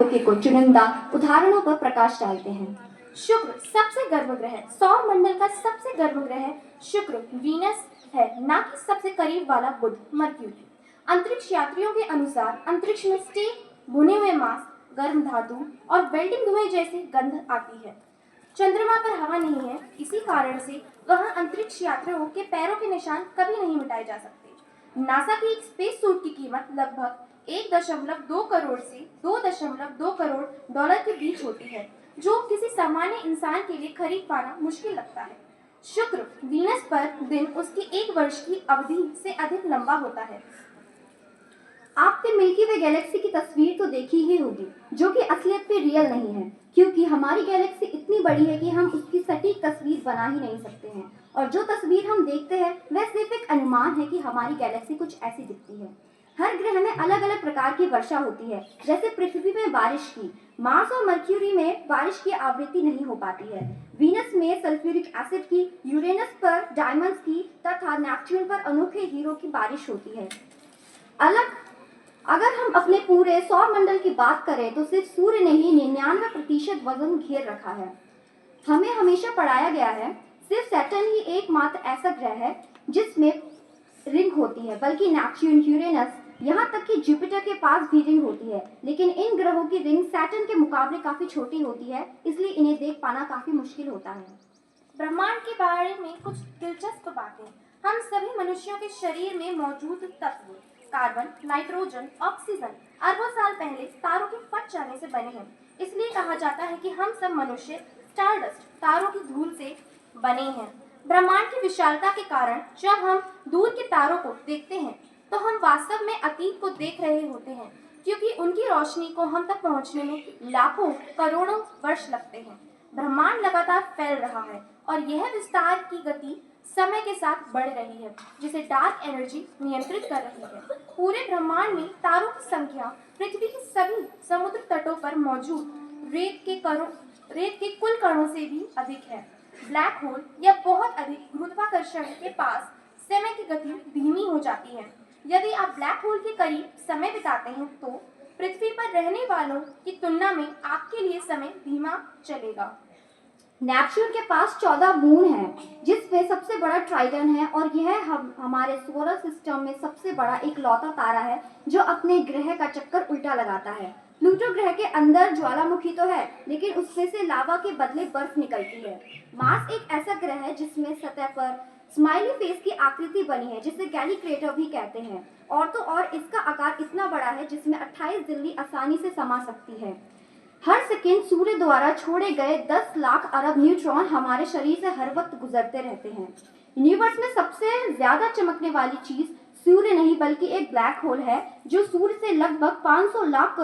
के कुछ चुनिंदा उदाहरणों पर प्रकाश डालते हैं। शुक्र सबसे गर्म ग्रह, सौर मंडल का सबसे गर्म ग्रह शुक्र वीनस है, ना कि सबसे करीब वाला बुध मर्क्यूरी। अंतरिक्ष यात्रियों के अनुसार अंतरिक्ष में स्टील, भुने हुए मांस, गर्म धातु और वेल्डिंग धुएं जैसी गंध आती है। चंद्रमा पर हवा नहीं है, इसी कारण से वहां अंतरिक्ष यात्रियों के पैरों के निशान कभी नहीं मिटाए जा सकते। नासा की एक स्पेस सूट की कीमत लगभग 1.2 करोड़ से 2.2 करोड़ डॉलर के बीच होती है, जो किसी सामान्य इंसान के लिए खरीद पाना मुश्किल लगता है। शुक्र वीनस पर दिन उसकी 1 वर्ष की अवधि से अधिक लंबा होता है। आपने मिल्की वे गैलेक्सी की तस्वीर तो देखी ही होगी, जो कि असलियत में रियल नहीं है, क्योंकि हमारी गैलेक्सी इतनी बड़ी है कि हम उसकी सटीक तस्वीर बना ही नहीं सकते हैं, और जो तस्वीर हम देखते हैं वह सिर्फ एक अनुमान है कि हमारी गैलेक्सी कुछ ऐसी दिखती है। हर ग्रह में अलग अलग प्रकार की वर्षा होती है, जैसे पृथ्वी में बारिश की। मार्स और मर्क्यूरी में बारिश की आवृत्ति नहीं हो पाती है। वीनस में सल्फ्यूरिक एसिड की, यूरेनस पर डायमंड्स की तथा नेपच्यून पर अनोखे हीरो की बारिश होती है। अगर हम अपने पूरे सौर मंडल की बात करें तो सिर्फ सूर्य ने ही 99% वजन घेर रखा है। हमें हमेशा पढ़ाया गया है सिर्फ सैटर्न ही एकमात्र ऐसा ग्रह है जिसमें रिंग होती है, बल्कि नेपच्यून, यूरेनस, यहाँ तक कि जुपिटर के पास भी रिंग होती है। लेकिन इन ग्रहों की रिंग सैटर्न के मुकाबले काफी छोटी होती है, इसलिए इन्हें देख पाना काफी मुश्किल होता है। ब्रह्मांड के बारे में कुछ दिलचस्प बातें। हम सभी मनुष्यों के शरीर में मौजूद तत्व कार्बन, नाइट्रोजन, ऑक्सीजन अरबों साल पहले तारों के फट जाने से बने हैं। इसलिए कहा जाता है कि हम सब मनुष्य स्टारडस्ट, तारों की धूल से बने हैं। ब्रह्मांड की विशालता के कारण जब हम दूर के तारों को देखते हैं तो हम वास्तव में अतीत को देख रहे होते हैं, क्योंकि उनकी रोशनी को हम तक पहुंचने में लाखों करोड़ों वर्ष लगते हैं। ब्रह्मांड लगातार फैल रहा है और यह विस्तार की गति समय के साथ बढ़ रही है, जिसे डार्क एनर्जी नियंत्रित कर रही है। पूरे ब्रह्मांड में तारों की संख्या पृथ्वी के सभी समुद्र तटों पर मौजूद रेत के कुल कणों से भी अधिक है। ब्लैक होल या बहुत अधिक गुरुत्वाकर्षण के पास समय की गति धीमी हो जाती है। यदि आप ब्लैक होल के करीब समय बिताते हैं तो पृथ्वी पर रहने वालों की तुलना में आपके लिए समय धीमा चलेगा। नेपच्यून के पास 14 मून हैं, जिसमें सबसे बड़ा ट्राइटन है, और यह हमारे सोलर सिस्टम में सबसे बड़ा इकलौता तारा है जो अपने ग्रह का चक्कर उल्टा लगाता है। प्लूटो ग्रह के अंदर ज्वालामुखी तो है, लेकिन उसमें से लावा के बदले बर्फ निकलती है। मार्स एक ऐसा ग्रह है जिसमें सतह पर स्माइली फेस की आकृति बनी है, जिसे गैली क्रेटर भी कहते हैं। और तो और इसका आकार इतना बड़ा है जिसमें 28 दिल्ली आसानी से समा सकती है। हर सेकेंड सूर्य द्वारा छोड़े गए 10 लाख अरब न्यूट्रॉन हमारे शरीर से हर वक्त गुजरते रहते हैं। यूनिवर्स में सबसे ज्यादा चमकने वाली चीज सूर्य नहीं बल्कि एक ब्लैक होल है, जो सूर्य से लगभग 500 लाख